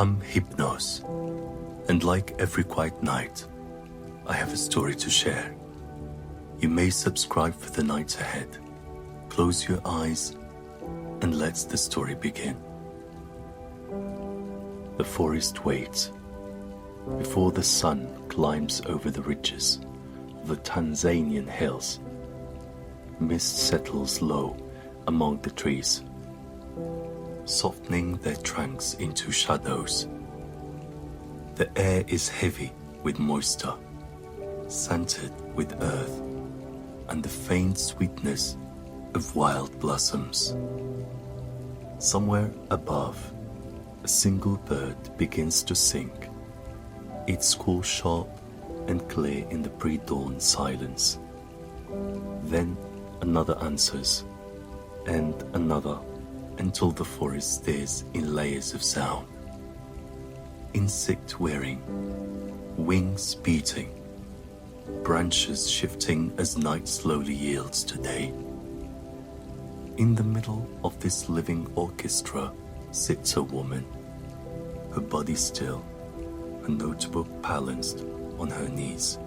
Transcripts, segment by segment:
I'm Hypnos, and like every quiet night, I have a story to share. You may subscribe for the nights ahead. Close your eyes and let the story begin. The forest waits before the sun climbs over the ridges of the Tanzanian hills. Mist settles low among the trees, softening their trunks into shadows. The air is heavy with moisture, scented with earth and the faint sweetness of wild blossoms. Somewhere above, a single bird begins to sing, its call sharp and clear in the pre-dawn silence. Then another answers, and another, until the forest stares in layers of sound. Insect whirring, wings beating, branches shifting as night slowly yields to day. In the middle of this living orchestra sits a woman, her body still, a notebook balanced on her knees.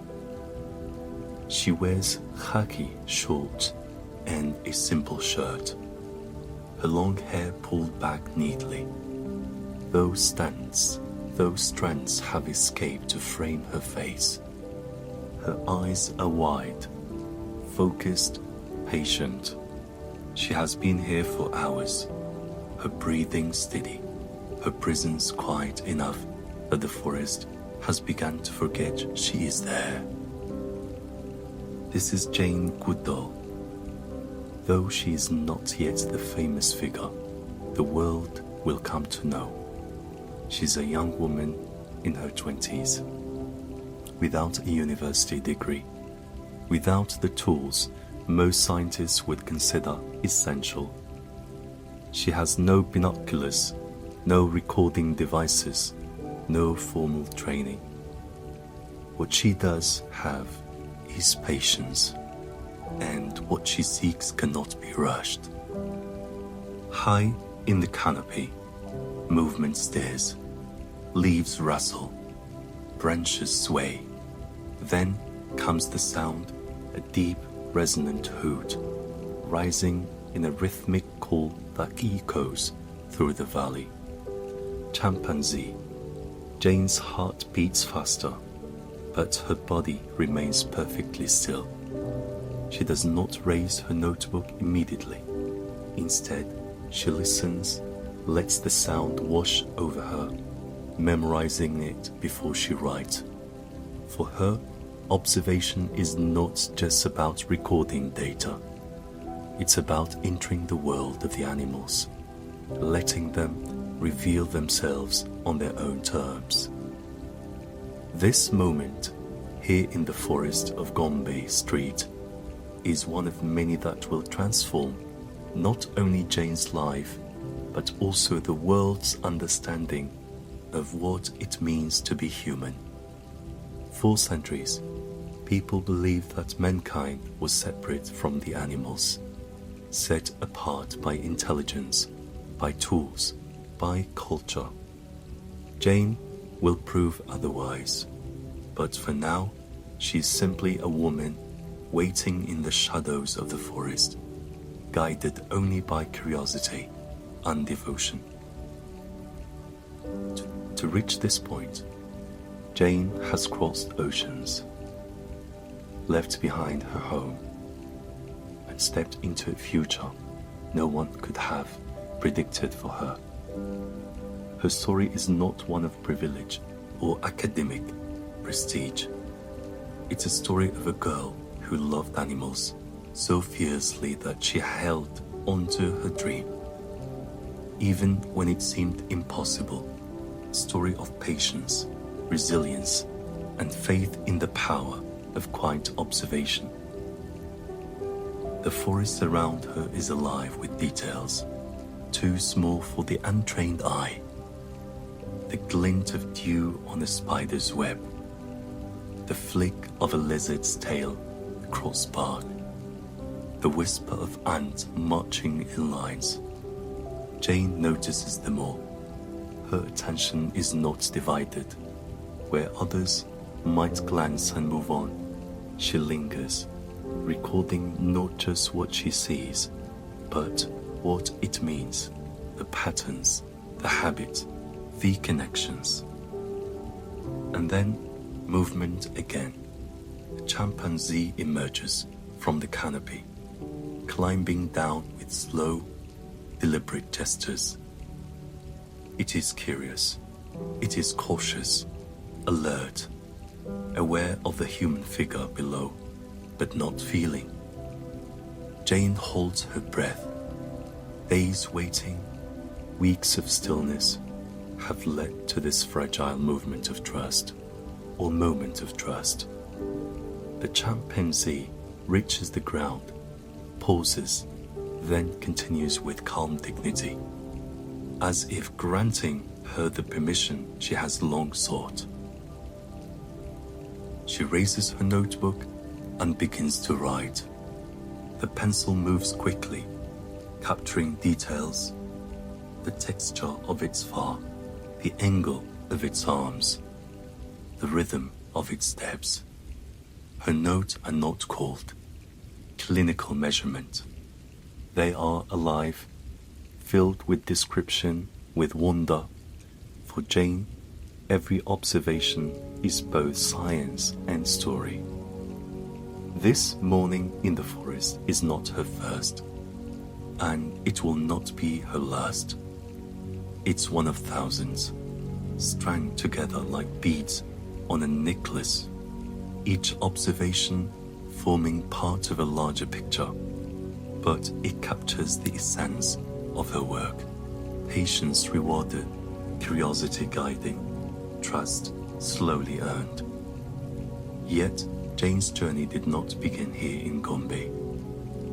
She wears khaki shorts and a simple shirt, her long hair pulled back neatly. Those strands have escaped to frame her face. Her eyes are wide, focused, patient. She has been here for hours, her breathing steady, her presence quiet enough that the forest has begun to forget she is there. This is Jane Goodall. Though she is not yet the famous figure the world will come to know, she's a young woman in her 20s, without a university degree, without the tools most scientists would consider essential. She has no binoculars, no recording devices, no formal training. What she does have is patience, and what she seeks cannot be rushed. High in the canopy, movement stirs, leaves rustle, branches sway. Then comes the sound, a deep, resonant hoot, rising in a rhythmic call that echoes through the valley. Chimpanzee. Jane's heart beats faster, but her body remains perfectly still. She does not raise her notebook immediately. Instead, she listens, lets the sound wash over her, memorizing it before she writes. For her, observation is not just about recording data. It's about entering the world of the animals, letting them reveal themselves on their own terms. This moment, here in the forest of Gombe Street, is one of many that will transform not only Jane's life, but also the world's understanding of what it means to be human. For centuries, people believed that mankind was separate from the animals, set apart by intelligence, by tools, by culture. Jane will prove otherwise, but for now, she's simply a woman waiting in the shadows of the forest, guided only by curiosity and devotion. To reach this point, Jane has crossed oceans, left behind her home, and stepped into a future no one could have predicted for her. Her story is not one of privilege or academic prestige. It's a story of a girl who loved animals so fiercely that she held onto her dream, even when it seemed impossible. A story of patience, resilience, and faith in the power of quiet observation. The forest around her is alive with details, too small for the untrained eye. The glint of dew on a spider's web, the flick of a lizard's tail across bark, the whisper of ants marching in lines. Jane notices them all, her attention is not divided. Where others might glance and move on, she lingers, recording not just what she sees, but what it means, the patterns, the habits, the connections. And then, movement again. A chimpanzee emerges from the canopy, climbing down with slow, deliberate gestures. It is curious, it is cautious, alert, aware of the human figure below, but not feeling. Jane holds her breath. Days waiting, weeks of stillness have led to this fragile movement of trust, or moment of trust. The chimpanzee reaches the ground, pauses, then continues with calm dignity, as if granting her the permission she has long sought. She raises her notebook and begins to write. The pencil moves quickly, capturing details, the texture of its fur, the angle of its arms, the rhythm of its steps. Her notes are not called clinical measurement. They are alive, filled with description, with wonder. For Jane, every observation is both science and story. This morning in the forest is not her first, and it will not be her last. It's one of thousands, strung together like beads on a necklace, each observation forming part of a larger picture, but it captures the essence of her work. Patience rewarded, curiosity guiding, trust slowly earned. Yet, Jane's journey did not begin here in Gombe.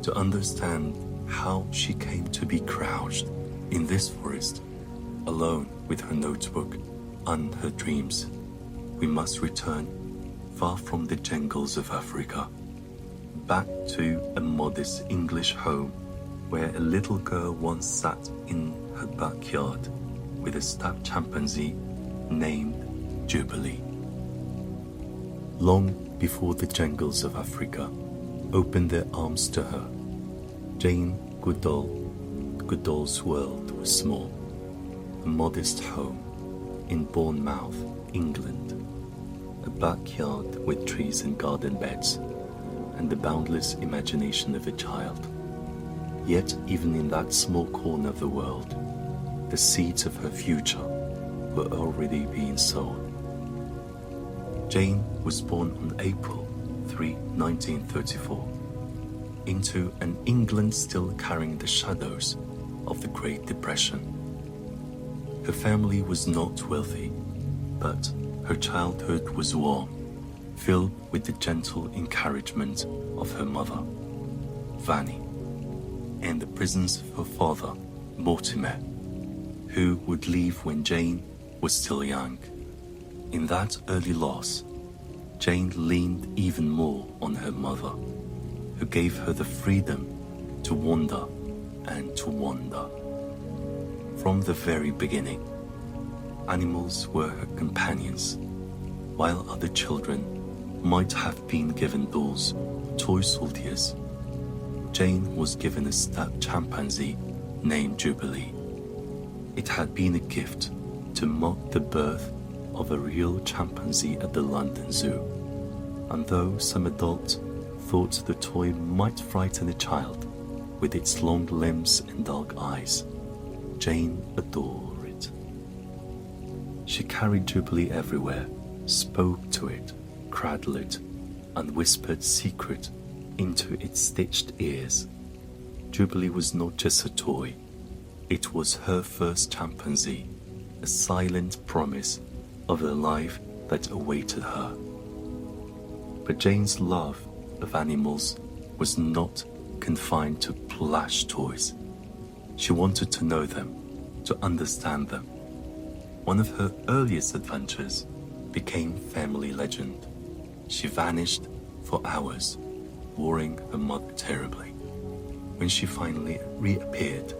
To understand how she came to be crouched in this forest, alone with her notebook and her dreams, we must return far from the jungles of Africa, back to a modest English home where a little girl once sat in her backyard with a stuffed chimpanzee named Jubilee. Long before the jungles of Africa opened their arms to her, Jane Goodall's world was small, a modest home in Bournemouth, England, a backyard with trees and garden beds, and the boundless imagination of a child. Yet even in that small corner of the world, the seeds of her future were already being sown. Jane was born on April 3, 1934, into an England still carrying the shadows of the Great Depression. Her family was not wealthy, but her childhood was warm, filled with the gentle encouragement of her mother, Vanny, and the presence of her father, Mortimer, who would leave when Jane was still young. In that early loss, Jane leaned even more on her mother, who gave her the freedom to wander and to wander. From the very beginning, animals were her companions, while other children might have been given dolls, toy soldiers. Jane was given a stuffed chimpanzee named Jubilee. It had been a gift to mark the birth of a real chimpanzee at the London Zoo, and though some adults thought the toy might frighten a child with its long limbs and dark eyes, Jane adored it. She carried Jubilee everywhere, spoke to it, cradled it, and whispered secret into its stitched ears. Jubilee was not just a toy, it was her first chimpanzee, a silent promise of a life that awaited her. But Jane's love of animals was not confined to plush toys. She wanted to know them, to understand them. One of her earliest adventures became family legend. She vanished for hours, worrying her mother terribly. When she finally reappeared,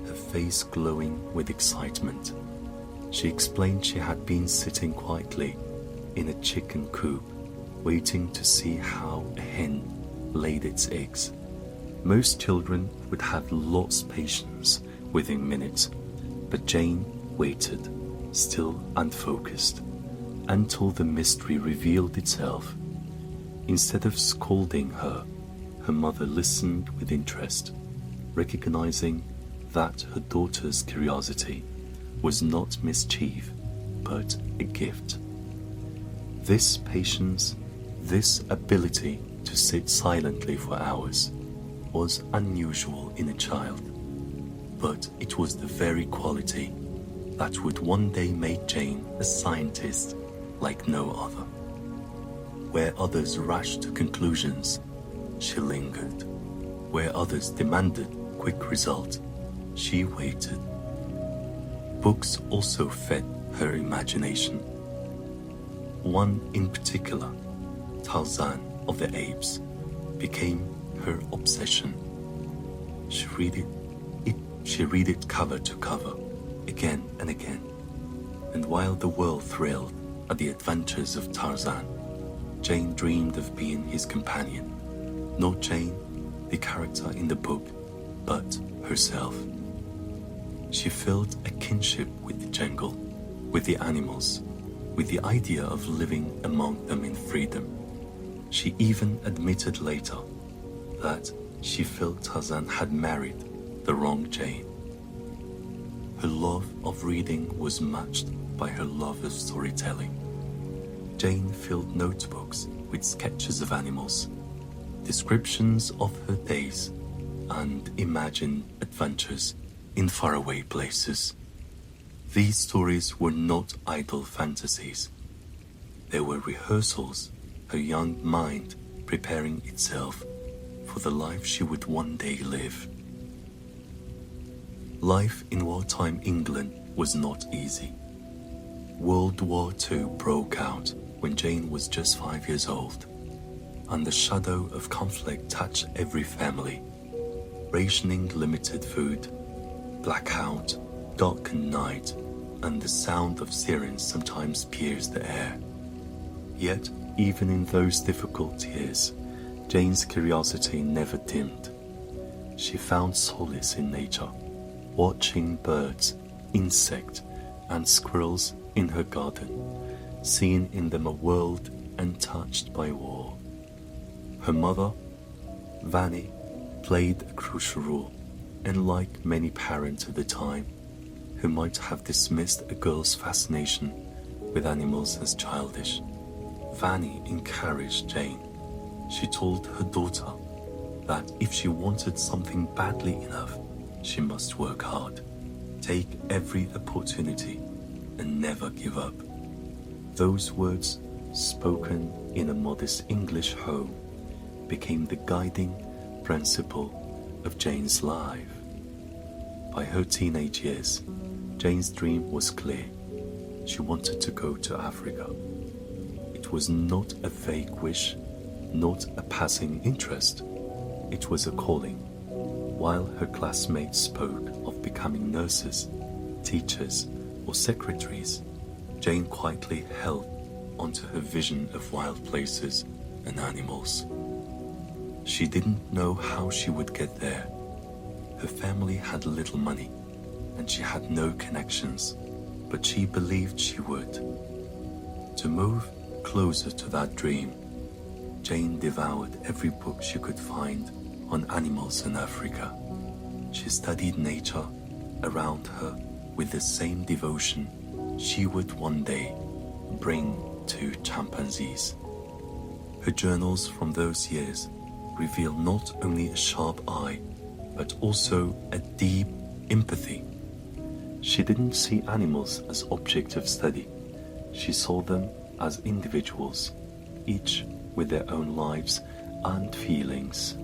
her face glowing with excitement, She explained she had been sitting quietly in a chicken coop, waiting to see how a hen laid its eggs. Most children would have lost patience within minutes, but Jane waited, still unfocused, until the mystery revealed itself. Instead of scolding her, her mother listened with interest, recognizing that her daughter's curiosity was not mischief, but a gift. This patience, this ability to sit silently for hours, was unusual in a child, but it was the very quality that would one day make Jane a scientist like no other. Where others rushed to conclusions, she lingered. Where others demanded quick results, she waited. Books also fed her imagination. One in particular, Tarzan of the Apes, became her obsession. She read it cover to cover, again and again. And while the world thrilled at the adventures of Tarzan, Jane dreamed of being his companion. Not Jane, the character in the book, but herself. She felt a kinship with the jungle, with the animals, with the idea of living among them in freedom. She even admitted later that she felt Tarzan had married the wrong Jane. Her love of reading was matched by her love of storytelling. Jane filled notebooks with sketches of animals, descriptions of her days, and imagined adventures in faraway places. These stories were not idle fantasies. They were rehearsals, her young mind preparing itself for the life she would one day live. Life in wartime England was not easy. World War II broke out when Jane was just 5 years old, and the shadow of conflict touched every family. Rationing limited food, blackout, darkened night, and the sound of sirens sometimes pierced the air. Yet, even in those difficult years, Jane's curiosity never dimmed. She found solace in nature, watching birds, insects, and squirrels in her garden, seeing in them a world untouched by war. Her mother, Vanny, played a crucial role, and like many parents at the time, who might have dismissed a girl's fascination with animals as childish, Vanny encouraged Jane. She told her daughter that if she wanted something badly enough, she must work hard, take every opportunity, and never give up. Those words, spoken in a modest English home, became the guiding principle of Jane's life. By her teenage years, Jane's dream was clear. She wanted to go to Africa. It was not a vague wish, not a passing interest. It was a calling. While her classmates spoke of becoming nurses, teachers, or secretaries, Jane quietly held onto her vision of wild places and animals. She didn't know how she would get there. Her family had little money, and she had no connections, but she believed she would. To move closer to that dream, Jane devoured every book she could find on animals in Africa. She studied nature around her with the same devotion she would one day bring to chimpanzees. Her journals from those years reveal not only a sharp eye, but also a deep empathy. She didn't see animals as objects of study. She saw them as individuals, each with their own lives and feelings.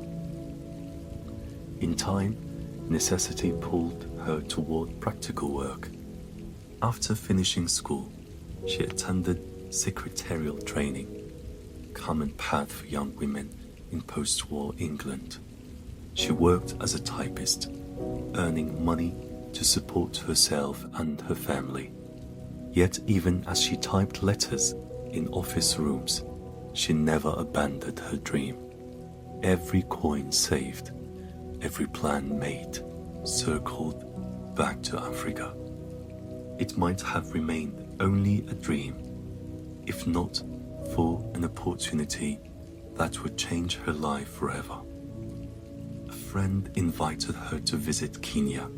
In time, necessity pulled her toward practical work. After finishing school, she attended secretarial training, a common path for young women in post-war England. She worked as a typist, earning money to support herself and her family. Yet even as she typed letters in office rooms, she never abandoned her dream. Every coin saved, every plan made, circled back to Africa. It might have remained only a dream, if not for an opportunity that would change her life forever. A friend invited her to visit Kenya,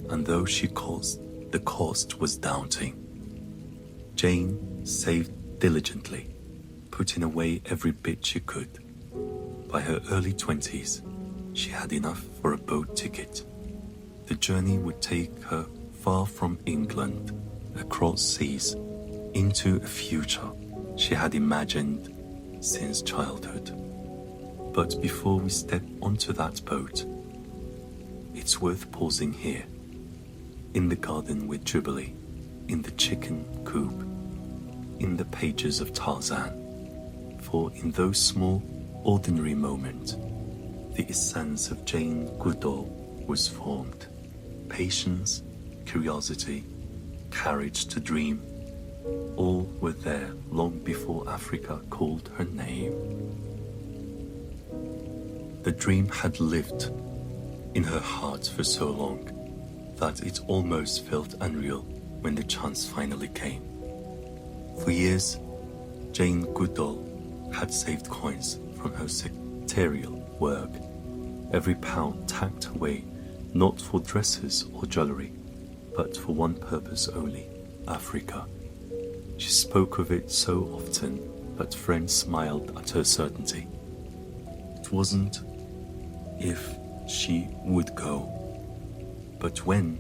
and though the cost was daunting, Jane saved diligently, putting away every bit she could. By her early 20s, she had enough for a boat ticket. The journey would take her far from England, across seas, into a future she had imagined since childhood. But before we step onto that boat, it's worth pausing here, in the garden with Jubilee, in the chicken coop, in the pages of Tarzan, for in those small, ordinary moments, the essence of Jane Goodall was formed. Patience, curiosity, courage to dream, all were there long before Africa called her name. The dream had lived in her heart for so long that it almost felt unreal when the chance finally came. For years, Jane Goodall had saved coins from her secretarial work, every pound tacked away not for dresses or jewelry, but for one purpose only, Africa. She spoke of it so often that friends smiled at her certainty. It wasn't if she would go, but when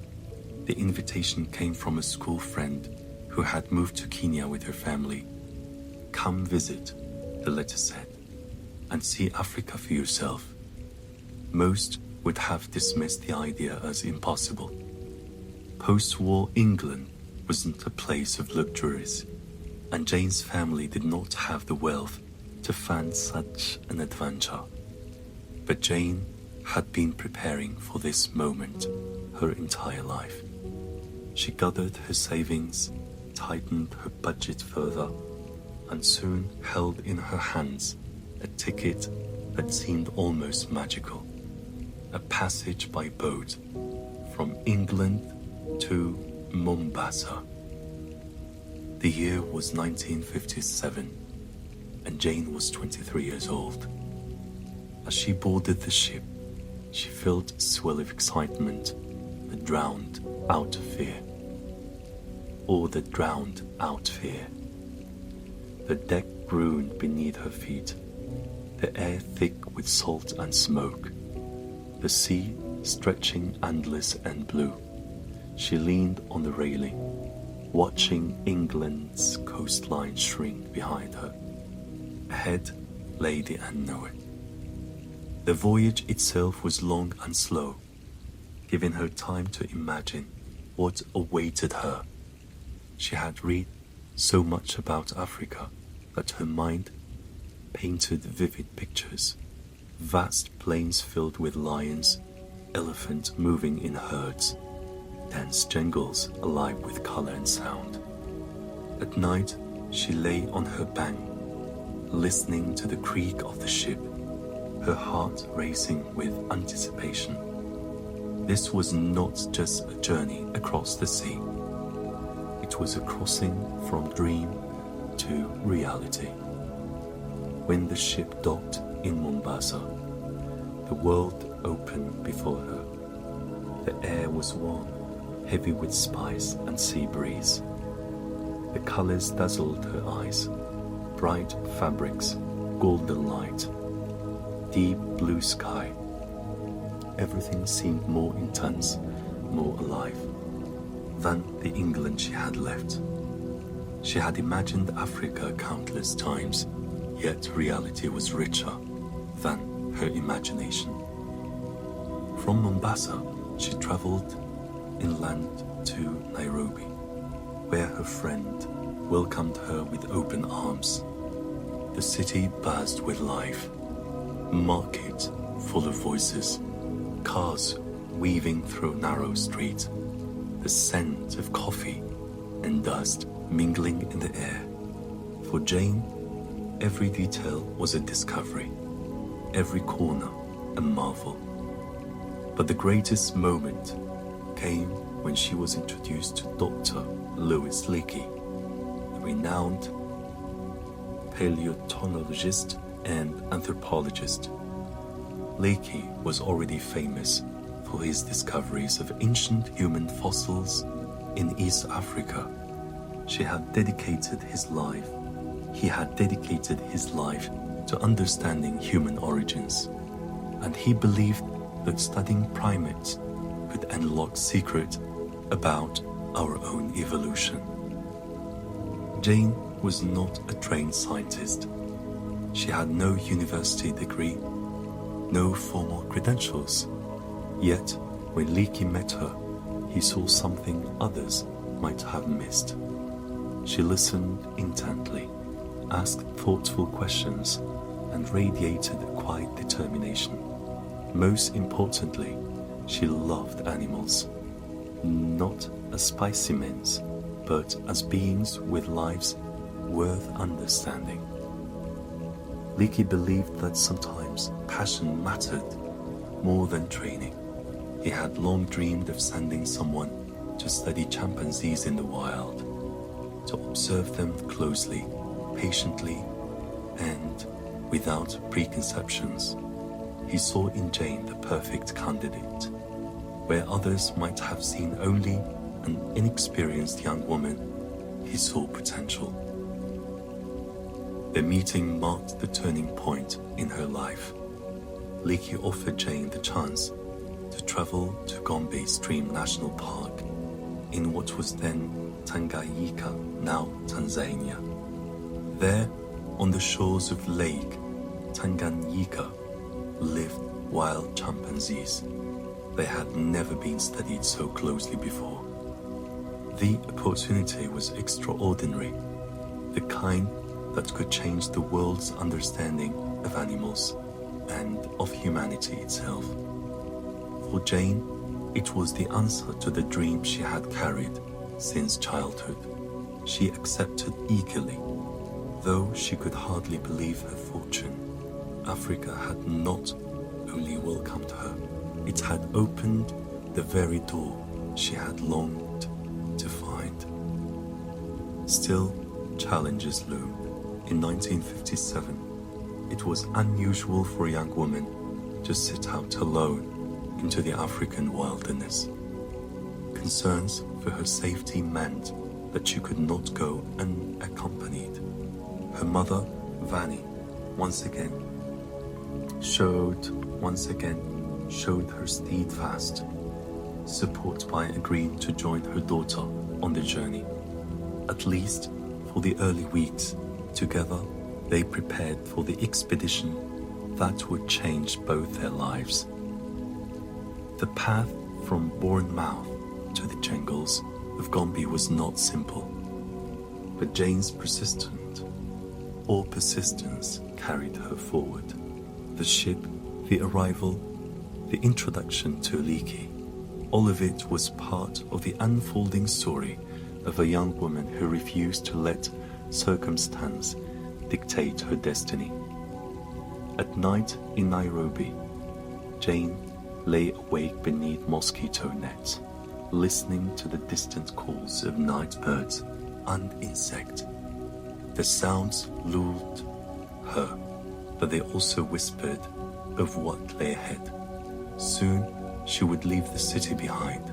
the invitation came from a school friend who had moved to Kenya with her family. "Come visit," the letter said, "and see Africa for yourself." Most would have dismissed the idea as impossible. Post-war England wasn't a place of luxuries, and Jane's family did not have the wealth to fund such an adventure. But Jane had been preparing for this moment her entire life. She gathered her savings, tightened her budget further, and soon held in her hands a ticket that seemed almost magical. A passage by boat from England to Mombasa. The year was 1957, and Jane was 23 years old. As she boarded the ship, she felt a swell of excitement that drowned out fear. The deck groaned beneath her feet, the air thick with salt and smoke, the sea stretching endless and blue. She leaned on the railing, watching England's coastline shrink behind her. Ahead lay the unknown. The voyage itself was long and slow, giving her time to imagine what awaited her. She had read so much about Africa that her mind painted vivid pictures. Vast plains filled with lions, elephants moving in herds, dense jungles alive with color and sound. At night, she lay on her bank, listening to the creak of the ship, her heart racing with anticipation. This was not just a journey across the sea. It was a crossing from dream to reality. When the ship docked in Mombasa, the world opened before her. The air was warm, heavy with spice and sea breeze. The colors dazzled her eyes, bright fabrics, golden light, deep blue sky. Everything seemed more intense, more alive than the England she had left. She had imagined Africa countless times, yet reality was richer than her imagination. From Mombasa, she traveled inland to Nairobi, where her friend welcomed her with open arms. The city buzzed with life, market full of voices, cars weaving through narrow streets, the scent of coffee and dust mingling in the air. For Jane, every detail was a discovery, every corner a marvel. But the greatest moment came when she was introduced to Dr. Louis Leakey, a renowned paleontologist and anthropologist. Leakey was already famous for his discoveries of ancient human fossils in East Africa. He had dedicated his life to understanding human origins, and he believed that studying primates could unlock secrets about our own evolution. Jane was not a trained scientist. She had no university degree, no formal credentials. Yet, when Leakey met her, he saw something others might have missed. She listened intently, asked thoughtful questions, and radiated a quiet determination. Most importantly, she loved animals, not as specimens, but as beings with lives worth understanding. Leakey believed that sometimes passion mattered more than training. He had long dreamed of sending someone to study chimpanzees in the wild, to observe them closely, patiently, and without preconceptions. He saw in Jane the perfect candidate. Where others might have seen only an inexperienced young woman, he saw potential. The meeting marked the turning point in her life. Leakey offered Jane the chance to travel to Gombe Stream National Park in what was then Tanganyika, now Tanzania. There, on the shores of Lake Tanganyika, lived wild chimpanzees. They had never been studied so closely before. The opportunity was extraordinary, the kind that could change the world's understanding of animals and of humanity itself. For Jane, it was the answer to the dream she had carried since childhood. She accepted eagerly, though she could hardly believe her fortune. Africa had not only welcomed her, it had opened the very door she had longed to find. Still, challenges loomed. In 1957, it was unusual for a young woman to set out alone into the African wilderness. Concerns for her safety meant that she could not go unaccompanied. Her mother, Vanny, once again showed her steadfast support by agreeing to join her daughter on the journey. At least for the early weeks, together they prepared for the expedition that would change both their lives. The path from Bournemouth to the jungles of Gombe was not simple, but Jane's persistence carried her forward. The ship, the arrival, the introduction to Leakey, all of it was part of the unfolding story of a young woman who refused to let circumstance dictate her destiny. At night in Nairobi, Jane lay awake beneath mosquito nets, listening to the distant calls of night birds and insects. The sounds lulled her, but they also whispered of what lay ahead. Soon she would leave the city behind,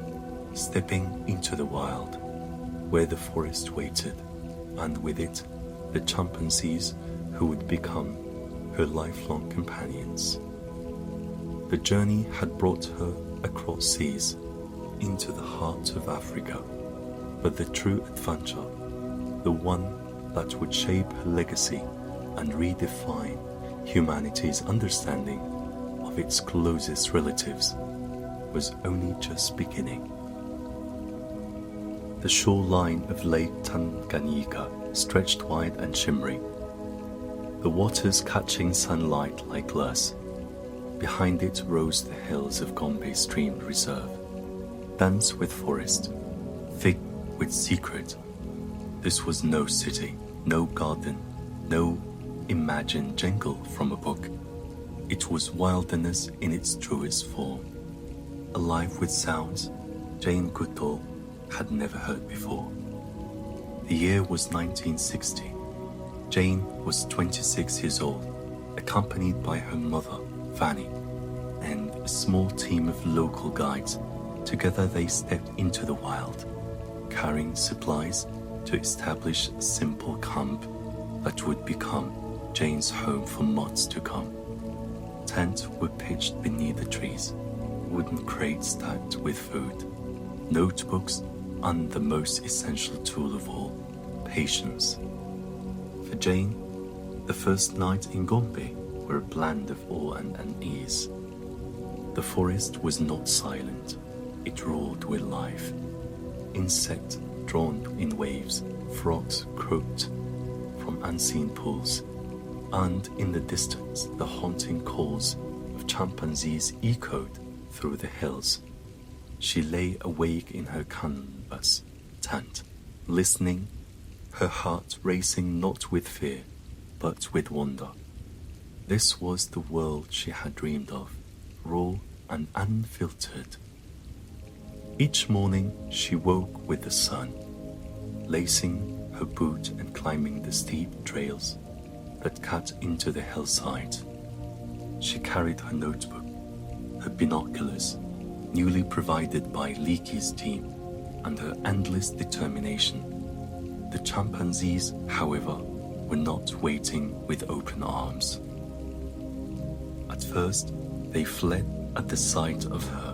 stepping into the wild, where the forest waited, and with it, the chimpanzees who would become her lifelong companions. The journey had brought her across seas into the heart of Africa, but the true adventure, the one that would shape her legacy and redefine humanity's understanding of its closest relatives, was only just beginning. The shoreline of Lake Tanganyika stretched wide and shimmering, the waters catching sunlight like glass. Behind it rose the hills of Gombe Stream Reserve, dense with forest, thick with secret This was no city, no garden, no imagined jungle from a book. It was wilderness in its truest form, alive with sounds Jane Goodall had never heard before. The year was 1960. Jane was 26 years old, accompanied by her mother, Fanny, and a small team of local guides. Together they stepped into the wild, carrying supplies to establish a simple camp that would become Jane's home for months to come. Tents were pitched beneath the trees, wooden crates stacked with food, notebooks, and the most essential tool of all, patience. For Jane, the first night in Gombe were a blend of awe and unease. The forest was not silent, it roared with life. Insects droned in waves, frogs croaked from unseen pools, and in the distance the haunting calls of chimpanzees echoed through the hills. She lay awake in her canvas tent, listening, her heart racing not with fear, but with wonder. This was the world she had dreamed of, raw and unfiltered. Each morning she woke with the sun, lacing her boot and climbing the steep trails that cut into the hillside. She carried her notebook, her binoculars, newly provided by Leakey's team, and her endless determination. The chimpanzees, however, were not waiting with open arms. At first, they fled at the sight of her.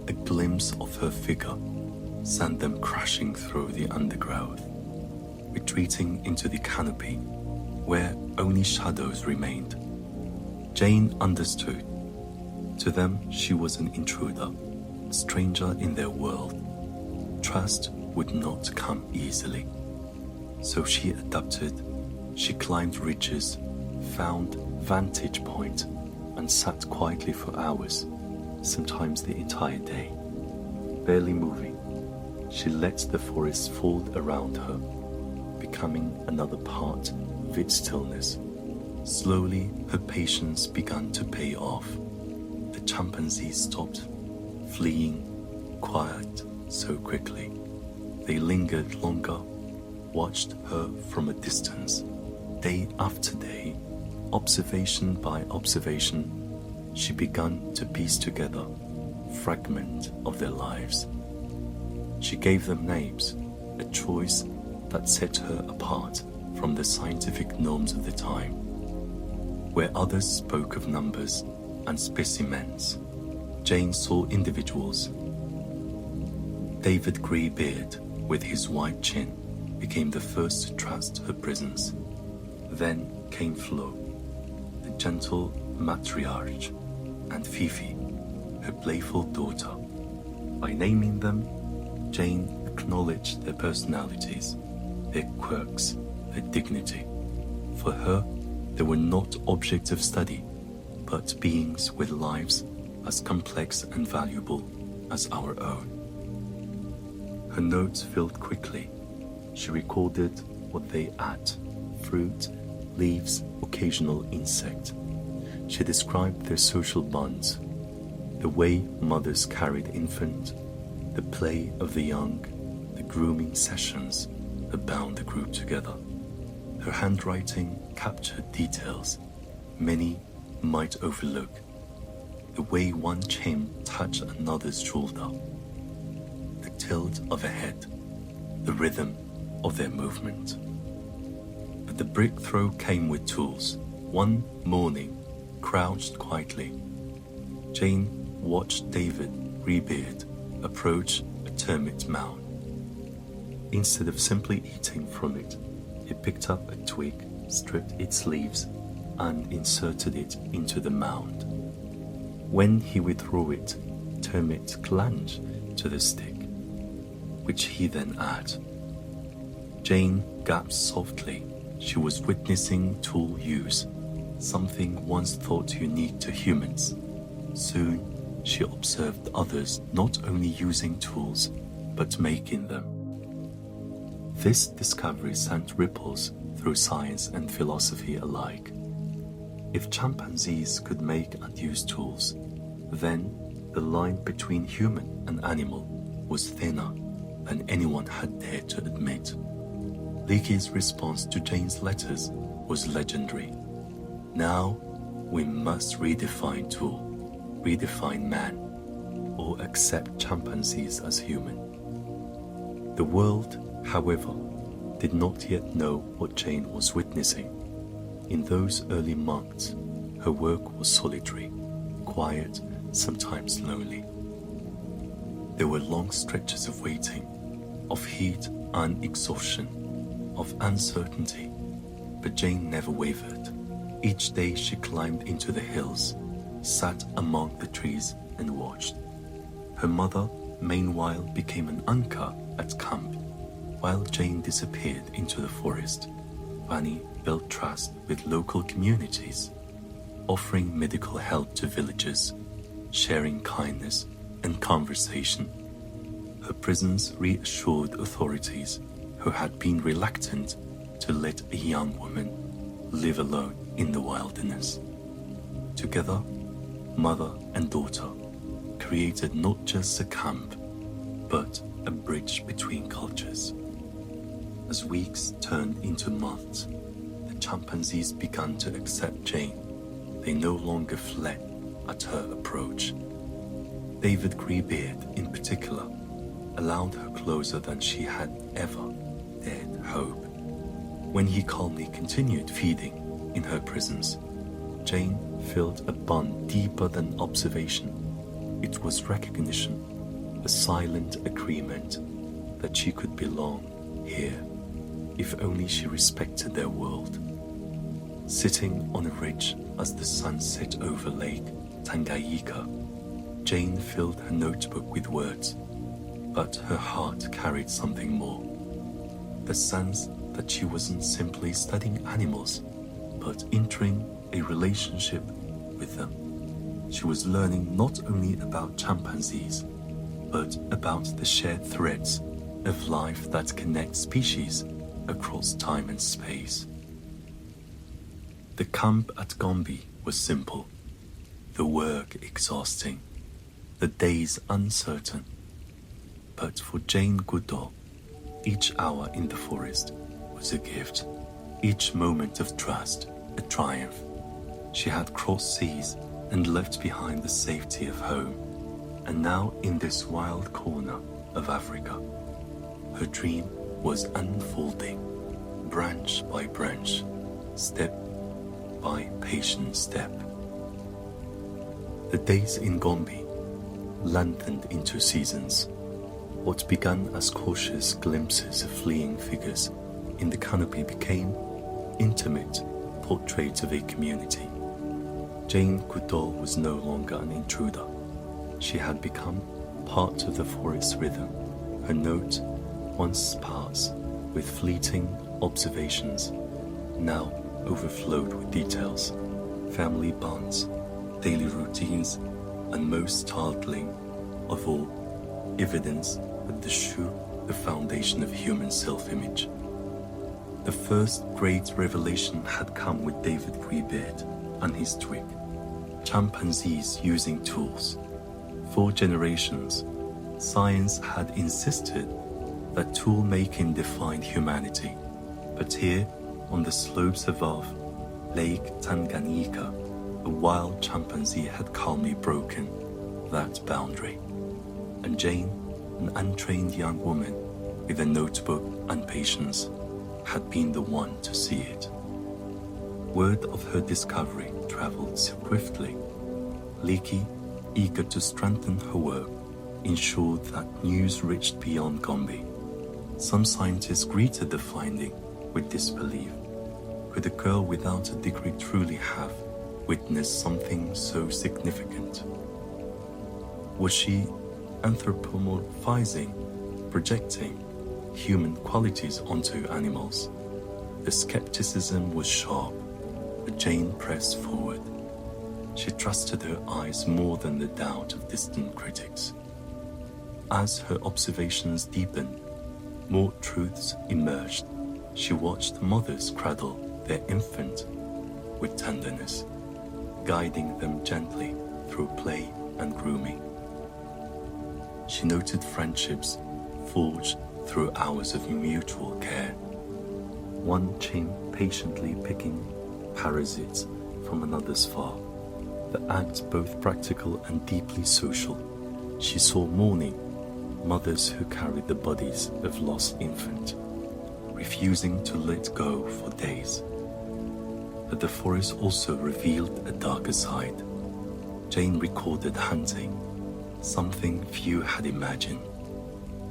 A glimpse of her figure sent them crashing through the undergrowth, retreating into the canopy, where only shadows remained. Jane understood. To them, she was an intruder, a stranger in their world. Trust would not come easily. So she adapted. She climbed ridges, found vantage point, and sat quietly for hours, sometimes the entire day. Barely moving, she let the forest fold around her, becoming another part of its stillness. Slowly, her patience began to pay off. The chimpanzees stopped fleeing, quiet so quickly. They lingered longer, watched her from a distance. Day after day, observation by observation, she began to piece together fragments of their lives. She gave them names, a choice that set her apart from the scientific norms of the time. Where others spoke of numbers and specimens, Jane saw individuals. David Greybeard, with his white chin, became the first to trust her presence. Then came Flo, the gentle matriarch, and Fifi, her playful daughter. By naming them, Jane acknowledged their personalities, their quirks, their dignity. For her, they were not objects of study, but beings with lives as complex and valuable as our own. Her notes filled quickly. She recorded what they ate: fruit, leaves, occasional insect. She described their social bonds, the way mothers carried infant, the play of the young, the grooming sessions that bound the group together. Her handwriting captured details many might overlook, the way one chimp touched another's shoulder, the tilt of a head, the rhythm of their movement. But the breakthrough came with tools. One morning, crouched quietly, Jane watched David Greybeard approach a termite mound. Instead of simply eating from it, he picked up a twig, stripped its leaves, and inserted it into the mound. When he withdrew it, termites clung to the stick, which he then ate. Jane gasped softly. She was witnessing tool use, something once thought unique to humans. Soon, she observed others not only using tools, but making them. This discovery sent ripples through science and philosophy alike. If chimpanzees could make and use tools, then the line between human and animal was thinner than anyone had dared to admit. Leakey's response to Jane's letters was legendary. Now we must redefine tool, redefine man, or accept chimpanzees as human. The world, however, did not yet know what Jane was witnessing. In those early months, her work was solitary, quiet, sometimes lonely. There were long stretches of waiting, of heat and exhaustion, of uncertainty, but Jane never wavered. Each day she climbed into the hills, sat among the trees and watched. Her mother, meanwhile, became an anchor at camp. While Jane disappeared into the forest, Fanny built trust with local communities, offering medical help to villagers, sharing kindness and conversation. Her presence reassured authorities who had been reluctant to let a young woman live alone in the wilderness. Together, mother and daughter created not just a camp, but a bridge between cultures. As weeks turned into months, the chimpanzees began to accept Jane. They no longer fled at her approach. David Greybeard, in particular, allowed her closer than she had ever dared hope. When he calmly continued feeding in her presence, Jane felt a bond deeper than observation. It was recognition, a silent agreement that she could belong here, if only she respected their world. Sitting on a ridge as the sun set over Lake Tanganyika, Jane filled her notebook with words, but her heart carried something more. The sense that she wasn't simply studying animals, but entering a relationship with them. She was learning not only about chimpanzees, but about the shared threads of life that connect species across time and space. The camp at Gombe was simple, the work exhausting, the days uncertain. But for Jane Goodall, each hour in the forest was a gift, each moment of trust a triumph. She had crossed seas and left behind the safety of home, and now in this wild corner of Africa, her dream was unfolding, branch by branch, step by patient step. The days in Gombe lengthened into seasons. What began as cautious glimpses of fleeing figures in the canopy became intimate portraits of a community. Jane Goodall was no longer an intruder. She had become part of the forest rhythm. Her note, once sparse with fleeting observations, now overflowed with details, family bonds, daily routines, and most startling of all, evidence that the shoe, the foundation of human self-image. The first great revelation had come with David Greybeard and his twig, chimpanzees using tools. For generations, science had insisted that tool-making defined humanity, but here, on the slopes above Lake Tanganyika, a wild chimpanzee had calmly broken that boundary. And Jane, an untrained young woman with a notebook and patience, had been the one to see it. Word of her discovery traveled swiftly. Leakey, eager to strengthen her work, ensured that news reached beyond Gombe. Some scientists greeted the finding with disbelief. Could a girl without a degree truly have witnessed something so significant? Was she anthropomorphizing, projecting human qualities onto animals? The skepticism was sharp, but Jane pressed forward. She trusted her eyes more than the doubt of distant critics. As her observations deepened, more truths emerged. She watched mothers cradle their infant with tenderness, guiding them gently through play and grooming. She noted friendships forged through hours of mutual care. One chimp patiently picking parasites from another's fur, the act both practical and deeply social. She saw mourning mothers who carried the bodies of lost infants, refusing to let go for days. But the forest also revealed a darker side. Jane recorded hunting, something few had imagined.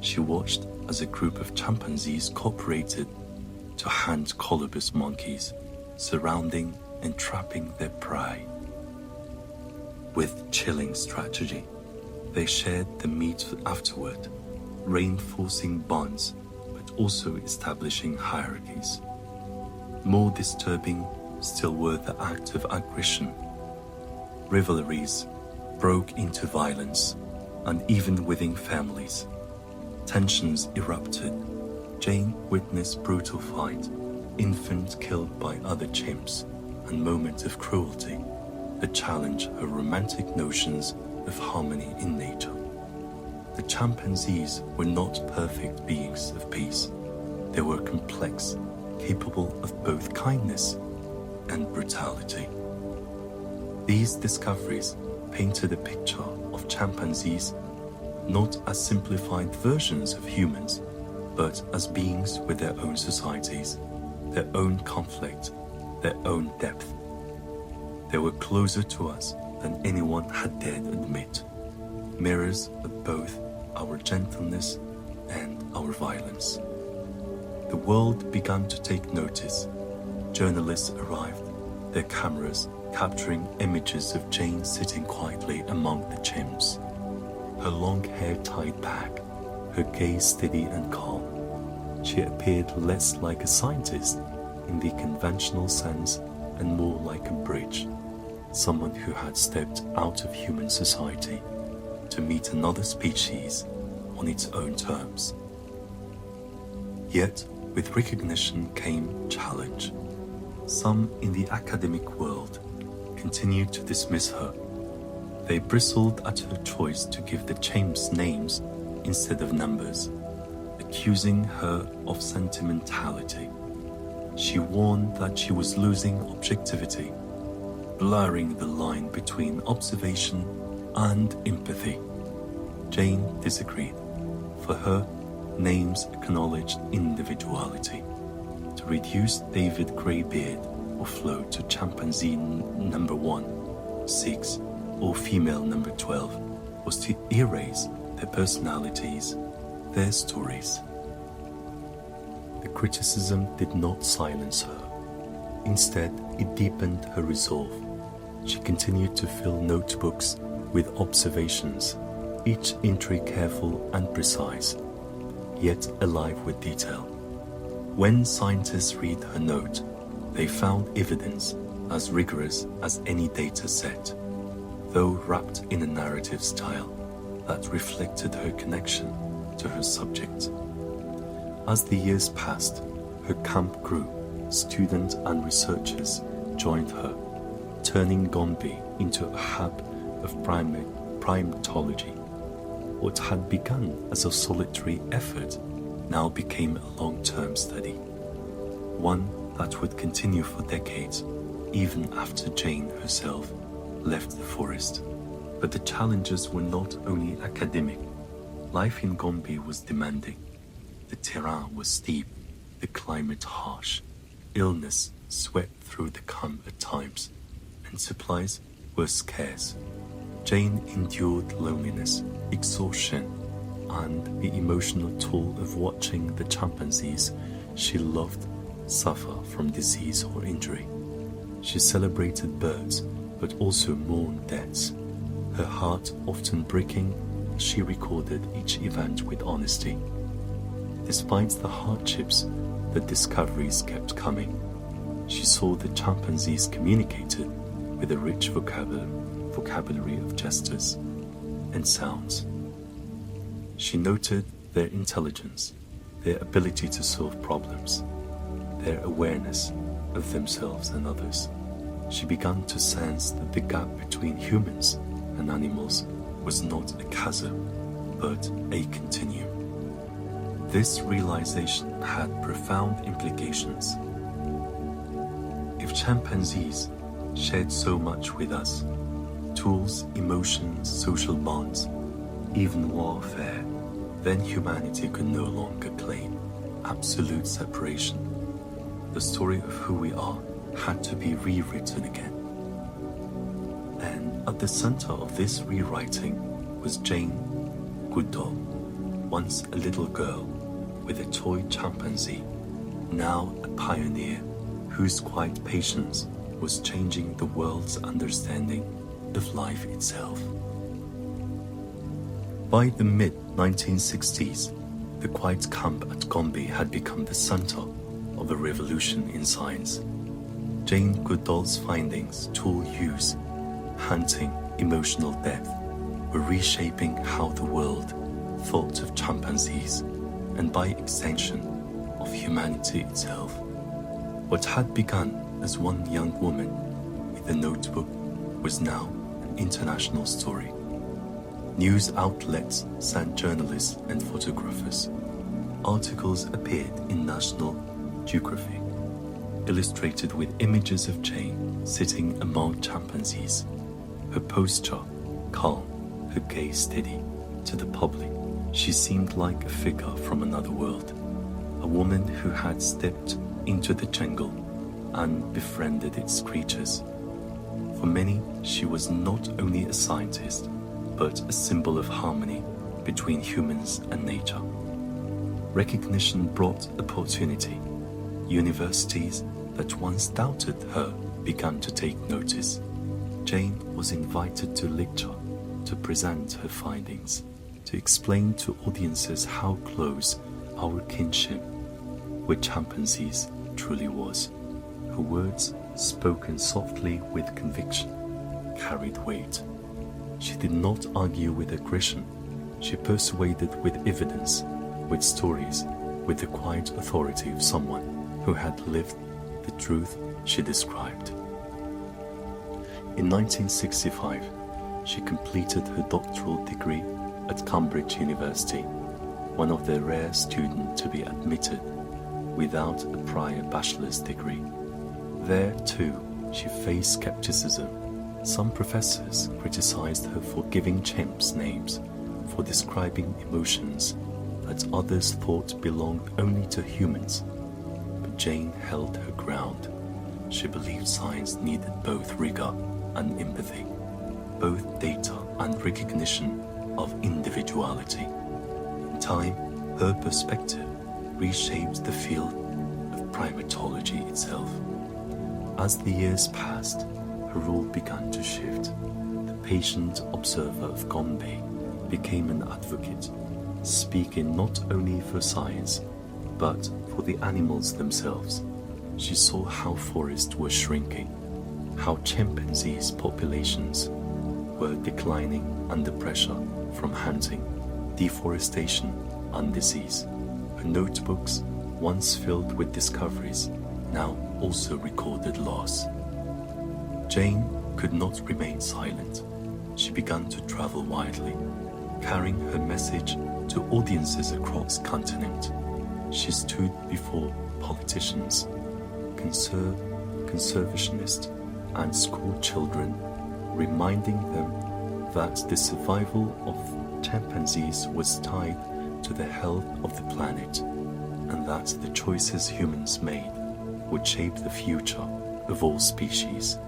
She watched as a group of chimpanzees cooperated to hunt colobus monkeys, surrounding and trapping their prey. With chilling strategy, they shared the meat afterward, reinforcing bonds but also establishing hierarchies. More disturbing still were the acts of aggression. Rivalries broke into violence, and even within families, tensions erupted. Jane witnessed brutal fight, infants killed by other chimps, and moments of cruelty that challenged her romantic notions of harmony in nature. The chimpanzees were not perfect beings of peace. They were complex, capable of both kindness and brutality. These discoveries painted a picture of chimpanzees not as simplified versions of humans, but as beings with their own societies, their own conflict, their own depth. They were closer to us than anyone had dared admit, mirrors of both our gentleness and our violence. The world began to take notice. Journalists arrived, their cameras capturing images of Jane sitting quietly among the chimps, her long hair tied back, her gaze steady and calm. She appeared less like a scientist in the conventional sense and more like a bridge, someone who had stepped out of human society to meet another species on its own terms. Yet, with recognition came challenge. Some in the academic world continued to dismiss her. They bristled at her choice to give the chimps names instead of numbers, accusing her of sentimentality. She warned that she was losing objectivity, blurring the line between observation and empathy. Jane disagreed. For her, names acknowledged individuality. To reduce David Greybeard or Flo to chimpanzee number 1, 6, or female number 12 was to erase their personalities, their stories. The criticism did not silence her. Instead, it deepened her resolve. She continued to fill notebooks with observations, each entry careful and precise, yet alive with detail. When scientists read her note, they found evidence as rigorous as any data set, though wrapped in a narrative style that reflected her connection to her subject. As the years passed, her camp grew. Students and researchers joined her, turning Gombe into a hub of primatology. What had begun as a solitary effort now became a long-term study, one that would continue for decades, even after Jane herself left the forest. But the challenges were not only academic. Life in Gombe was demanding. The terrain was steep, the climate harsh. Illness swept through the camp at times, and supplies were scarce. Jane endured loneliness, exhaustion, and the emotional toll of watching the chimpanzees she loved suffer from disease or injury. She celebrated birds, but also mourned deaths, her heart often breaking as she recorded each event with honesty. Despite the hardships, the discoveries kept coming. She saw the chimpanzees communicated with a rich vocabulary of gestures and sounds. She noted their intelligence, their ability to solve problems, their awareness of themselves and others. She began to sense that the gap between humans and animals was not a chasm, but a continuum. This realization had profound implications. If chimpanzees shared so much with us, tools, emotions, social bonds, even warfare, then humanity could no longer claim absolute separation. The story of who we are had to be rewritten again. And at the center of this rewriting was Jane Goodall, once a little girl with a toy chimpanzee, now a pioneer whose quiet patience was changing the world's understanding of life itself. By the mid-1960s, the quiet camp at Gombe had become the center of a revolution in science. Jane Goodall's findings, tool use, hunting, emotional depth, were reshaping how the world thought of chimpanzees, and by extension, of humanity itself. What had begun as one young woman with a notebook was now an international story. News outlets sent journalists and photographers. Articles appeared in National Geographic, illustrated with images of Jane sitting among chimpanzees, her posture calm, her gaze steady. To the public, she seemed like a figure from another world, a woman who had stepped into the jungle and befriended its creatures. For many, she was not only a scientist, but a symbol of harmony between humans and nature. Recognition brought opportunity. Universities that once doubted her began to take notice. Jane was invited to lecture, to present her findings, to explain to audiences how close our kinship with chimpanzees truly was. Her words, spoken softly with conviction, carried weight. She did not argue with aggression. She persuaded with evidence, with stories, with the quiet authority of someone who had lived the truth she described. In 1965, she completed her doctoral degree at Cambridge University, one of the rare students to be admitted without a prior bachelor's degree. There, too, she faced skepticism. Some professors criticized her for giving chimps names, for describing emotions that others thought belonged only to humans. But Jane held her ground. She believed science needed both rigor and empathy, both data and recognition of individuality. In time, her perspective reshaped the field of primatology itself. As the years passed, her role began to shift. The patient observer of Gombe became an advocate, speaking not only for science, but for the animals themselves. She saw how forests were shrinking, how chimpanzees' populations were declining under pressure from hunting, deforestation, and disease. Her notebooks, once filled with discoveries, now also recorded loss. Jane could not remain silent. She began to travel widely, carrying her message to audiences across the continent. She stood before politicians, conservationists, and school children, reminding them that the survival of chimpanzees was tied to the health of the planet, and that the choices humans made would shape the future of all species.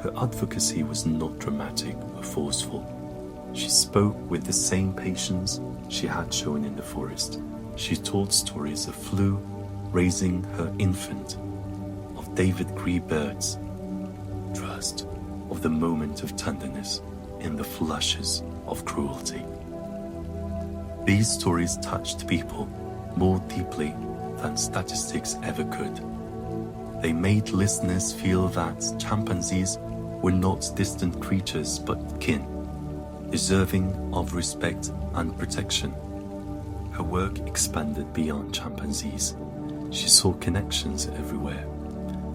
Her advocacy was not dramatic or forceful. She spoke with the same patience she had shown in the forest. She told stories of Flu raising her infant, of David Gree birds, trust, of the moment of tenderness in the flashes of cruelty. These stories touched people more deeply than statistics ever could. They made listeners feel that chimpanzees were not distant creatures but kin, deserving of respect and protection. Her work expanded beyond chimpanzees. She saw connections everywhere,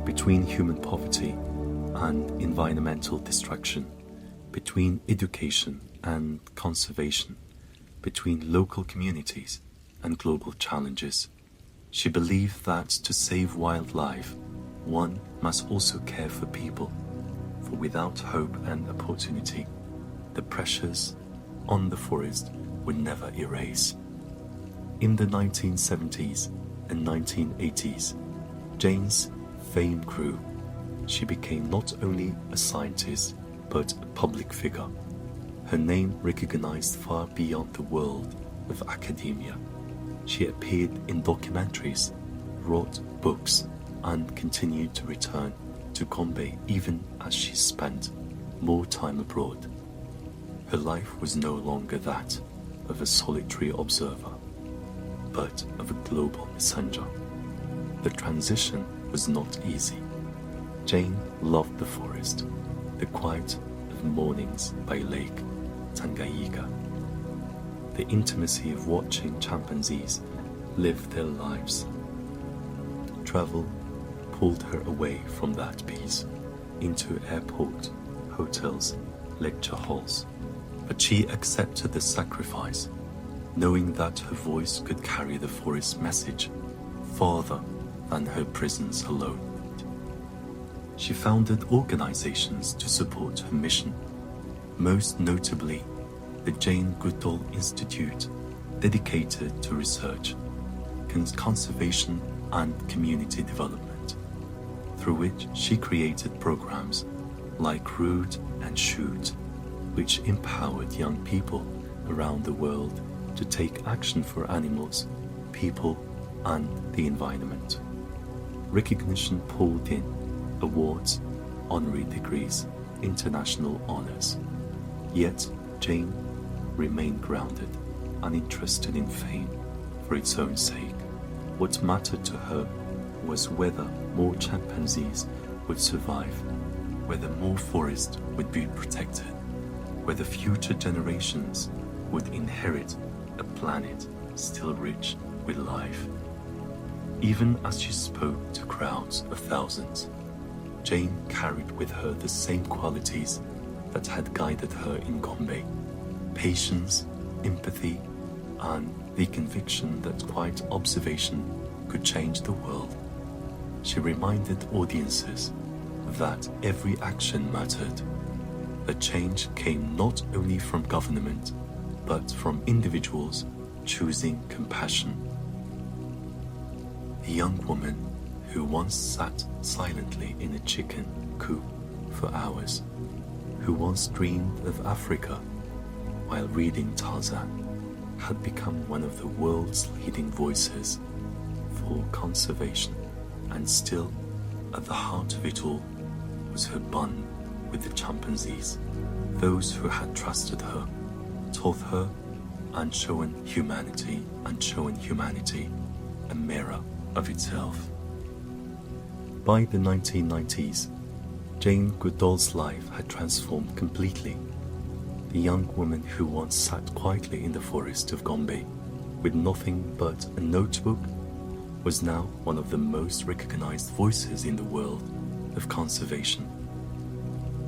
between human poverty and environmental destruction, between education and conservation, between local communities and global challenges. She believed that to save wildlife, one must also care for people, for without hope and opportunity, the pressures on the forest would never erase. In the 1970s and 1980s, Jane's fame grew. She became not only a scientist, but a public figure. Her name recognized far beyond the world of academia. She appeared in documentaries, wrote books, and continued to return to Gombe even as she spent more time abroad. Her life was no longer that of a solitary observer, but of a global messenger. The transition was not easy. Jane loved the forest, the quiet of mornings by Lake Tanganyika, the intimacy of watching chimpanzees live their lives. Travel pulled her away from that peace into airport, hotels, lecture halls, but she accepted the sacrifice, knowing that her voice could carry the forest's message farther than her presence alone. She founded organizations to support her mission, most notably the Jane Goodall Institute, dedicated to research, conservation and community development, through which she created programs like Rewrote and Shoot, which empowered young people around the world to take action for animals, people, and the environment. Recognition poured in: awards, honorary degrees, international honors. Yet Jane remained grounded, uninterested in fame for its own sake. What mattered to her was whether more chimpanzees would survive, whether more forests would be protected, whether future generations would inherit a planet still rich with life. Even as she spoke to crowds of thousands, Jane carried with her the same qualities that had guided her in Gombe: patience, empathy, and the conviction that quiet observation could change the world. She reminded audiences that every action mattered, that change came not only from government, but from individuals choosing compassion. A young woman who once sat silently in a chicken coop for hours, who once dreamed of Africa while reading Tarzan, had become one of the world's leading voices for conservation, and still at the heart of it all was her bond with the chimpanzees, those who had trusted her, taught her, and shown humanity a mirror of itself. By the 1990s, Jane Goodall's life had transformed completely. The young woman who once sat quietly in the forest of Gombe with nothing but a notebook was now one of the most recognized voices in the world of conservation.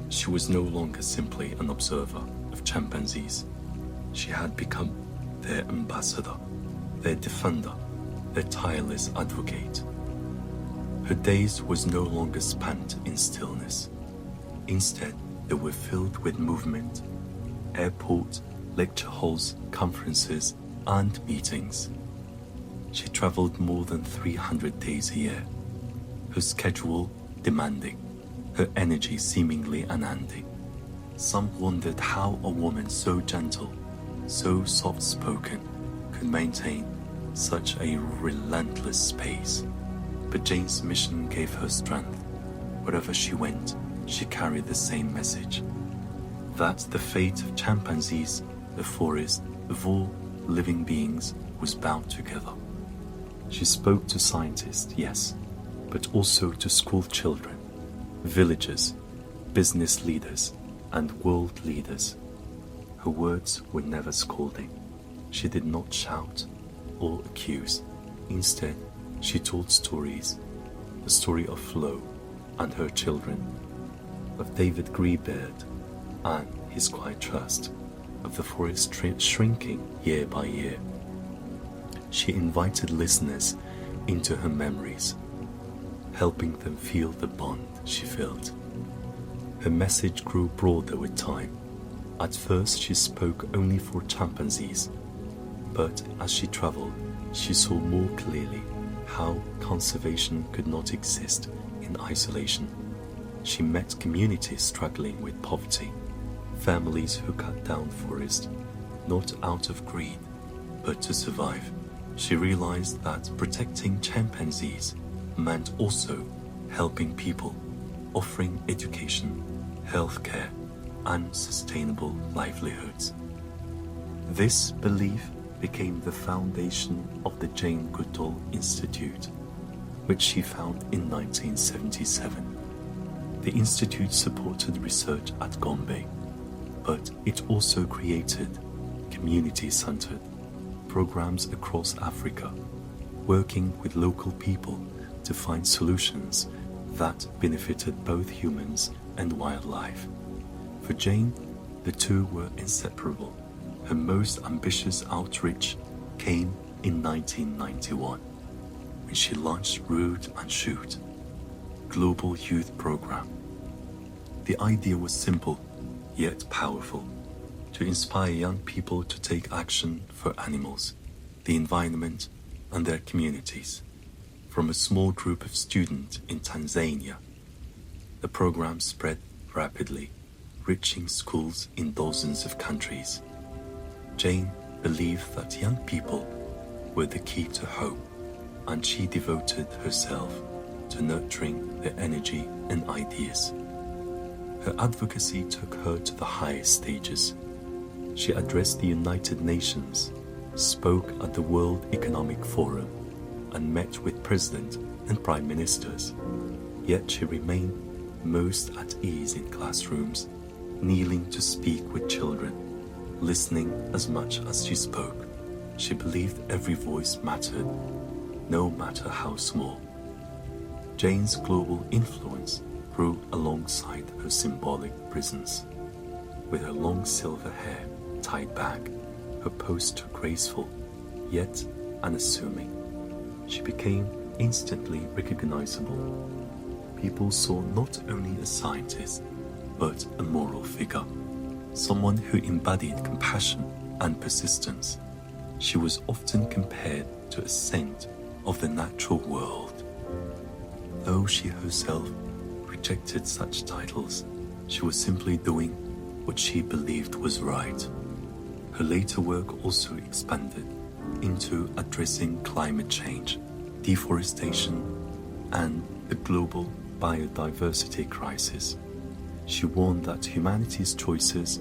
She was no longer simply an observer of chimpanzees. She had become their ambassador, their defender, their tireless advocate. Her days was no longer spent in stillness. Instead, they were filled with movement, airport, lecture halls, conferences, and meetings. She traveled more than 300 days a year, her schedule demanding, her energy seemingly unending. Some wondered how a woman so gentle, so soft-spoken, could maintain such a relentless pace. But Jane's mission gave her strength. Wherever she went, she carried the same message: that the fate of chimpanzees, the forest, of all living beings was bound together. She spoke to scientists, yes, but also to school children, villagers, business leaders, and world leaders. Her words were never scolding. She did not shout. or accuse. Instead, she told stories, the story of Flo and her children, of David Greybeard and his quiet trust, of the forest shrinking year by year. She invited listeners into her memories, helping them feel the bond she felt. Her message grew broader with time. At first she spoke only for chimpanzees, but as she traveled, she saw more clearly how conservation could not exist in isolation. She met communities struggling with poverty, families who cut down forests, not out of greed, but to survive. She realized that protecting chimpanzees meant also helping people, offering education, healthcare, and sustainable livelihoods. This belief became the foundation of the Jane Goodall Institute, which she founded in 1977. The Institute supported research at Gombe, but it also created community-centered programs across Africa, working with local people to find solutions that benefited both humans and wildlife. For Jane, the two were inseparable. Her most ambitious outreach came in 1991, when she launched Root and Shoot, global youth program. The idea was simple, yet powerful, to inspire young people to take action for animals, the environment, and their communities. From a small group of students in Tanzania, the program spread rapidly, reaching schools in dozens of countries. Jane believed that young people were the key to hope, and she devoted herself to nurturing their energy and ideas. Her advocacy took her to the highest stages. She addressed the United Nations, spoke at the World Economic Forum, and met with presidents and prime ministers. Yet she remained most at ease in classrooms, kneeling to speak with children, listening as much as she spoke. She believed every voice mattered, no matter how small. Jane's global influence grew alongside her symbolic presence. With her long silver hair tied back, her posture graceful, yet unassuming, she became instantly recognizable. People saw not only a scientist, but a moral figure, someone who embodied compassion and persistence. She was often compared to a saint of the natural world. Though she herself rejected such titles, she was simply doing what she believed was right. Her later work also expanded into addressing climate change, deforestation, and the global biodiversity crisis. She warned that humanity's choices,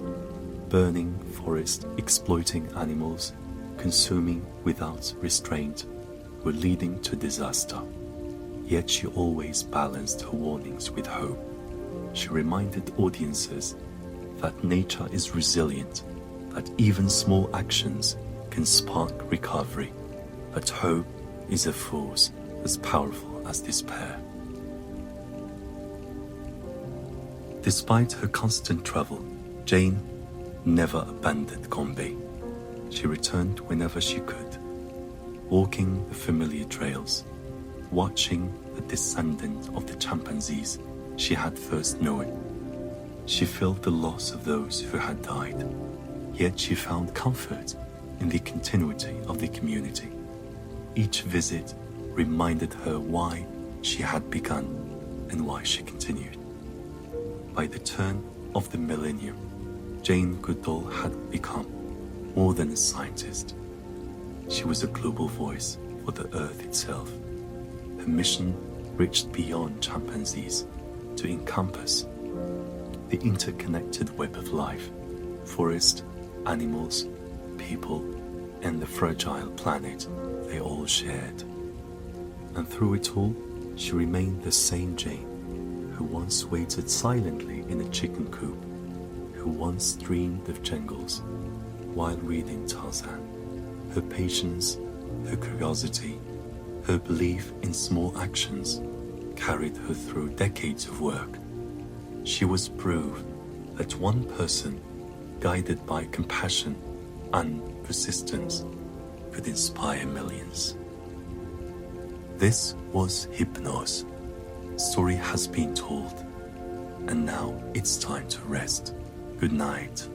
burning forests, exploiting animals, consuming without restraint, were leading to disaster. Yet she always balanced her warnings with hope. She reminded audiences that nature is resilient, that even small actions can spark recovery, that hope is a force as powerful as despair. Despite her constant travel, Jane never abandoned Gombe. She returned whenever she could, walking the familiar trails, watching the descendant of the chimpanzees she had first known. She felt the loss of those who had died, yet she found comfort in the continuity of the community. Each visit reminded her why she had begun and why she continued. By the turn of the millennium, Jane Goodall had become more than a scientist. She was a global voice for the Earth itself. Her mission reached beyond chimpanzees to encompass the interconnected web of life, forest, animals, people, and the fragile planet they all shared. And through it all, she remained the same Jane, who once waited silently in a chicken coop, who once dreamed of jungles while reading Tarzan. Her patience Her curiosity, her belief in small actions carried her through decades of work. She was proof that one person, guided by compassion and persistence, could inspire millions. This was Hypnose. Story has been told, and now it's time to rest. Good night.